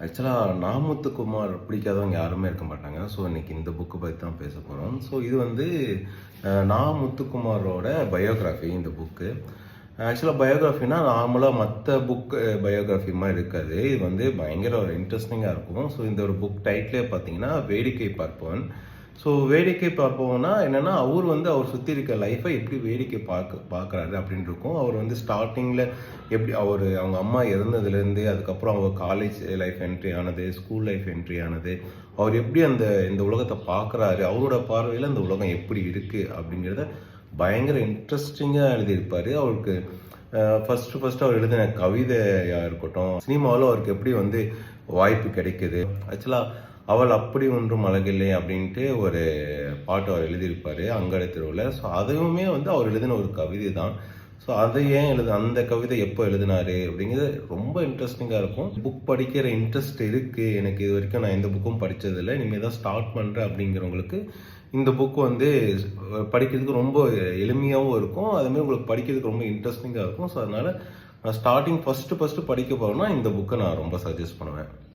ஆக்சுவலாக நாமுத்துக்குமார் பிடிக்காதவங்க யாருமே இருக்க மாட்டாங்க. ஸோ இன்னைக்கு இந்த புக்கு பத்தி தான் பேச போறோம். ஸோ இது வந்து நா. முத்துக்குமாரோட பயோகிராஃபி இந்த புக்கு. ஆக்சுவலாக பயோகிராஃபினா நார்மலாக மற்ற புக் பயோகிராஃபி மாதிரி இருக்காது. இது வந்து பயங்கர ஒரு இன்ட்ரெஸ்டிங்காக இருக்கும். ஸோ இந்த ஒரு புக் டைட்டிலே பார்த்தீங்கன்னா வேடிக்கை பார்ப்பவன். ஸோ வேடிக்கை பார்ப்பவன்னா என்னென்னா அவர் வந்து அவர் சுற்றி இருக்க லைஃப்பை எப்படி வேடிக்கை பார்க்குறாரு அப்படின்னு இருக்கும். அவர் வந்து ஸ்டார்டிங்கில் எப்படி அவங்க அம்மா இறந்ததுலேருந்து அதுக்கப்புறம் அவர் காலேஜ் லைஃப் என்ட்ரி ஆனது, ஸ்கூல் லைஃப் என்ட்ரி ஆனது, அவர் எப்படி இந்த உலகத்தை பார்க்குறாரு, அவரோட பார்வையில் இந்த உலகம் எப்படி இருக்குது அப்படிங்கிறத பயங்கர இன்ட்ரெஸ்டிங்காக எழுதியிருப்பார். அவருக்கு ஃபஸ்ட்டு அவர் எழுதின கவிதையாக இருக்கட்டும், சினிமாவில் அவருக்கு எப்படி வந்து வாய்ப்பு கிடைக்குது. ஆக்சுவலாக அவள் அப்படி ஒன்றும் அழகில்லை அப்படின்ட்டு ஒரு பாட்டு அவர் எழுதியிருப்பார் அங்கடை தெருவில். ஸோ அதுவுமே வந்து அவர் எழுதின ஒரு கவிதை தான். ஸோ அதை ஏன் அந்த கவிதை எப்போ எழுதினாரு அப்படிங்கிறது ரொம்ப இன்ட்ரெஸ்டிங்காக இருக்கும். புக் படிக்கிற இன்ட்ரெஸ்ட் இருக்குது எனக்கு, இது வரைக்கும் நான் எந்த புக்கும் படித்ததில்லை, இனிமேல் தான் ஸ்டார்ட் பண்ணுறேன் அப்படிங்கிறவங்களுக்கு இந்த புக் வந்து படிக்கிறதுக்கு ரொம்ப எளிமையாகவும் இருக்கும், அதுமாதிரி உங்களுக்கு படிக்கிறதுக்கு ரொம்ப இன்ட்ரெஸ்டிங்காக இருக்கும். ஸோ அதனால் நான் ஃபஸ்ட்டு படிக்க போகிறேன்னா இந்த புக்கை நான் ரொம்ப சஜஸ்ட் பண்ணுவேன்.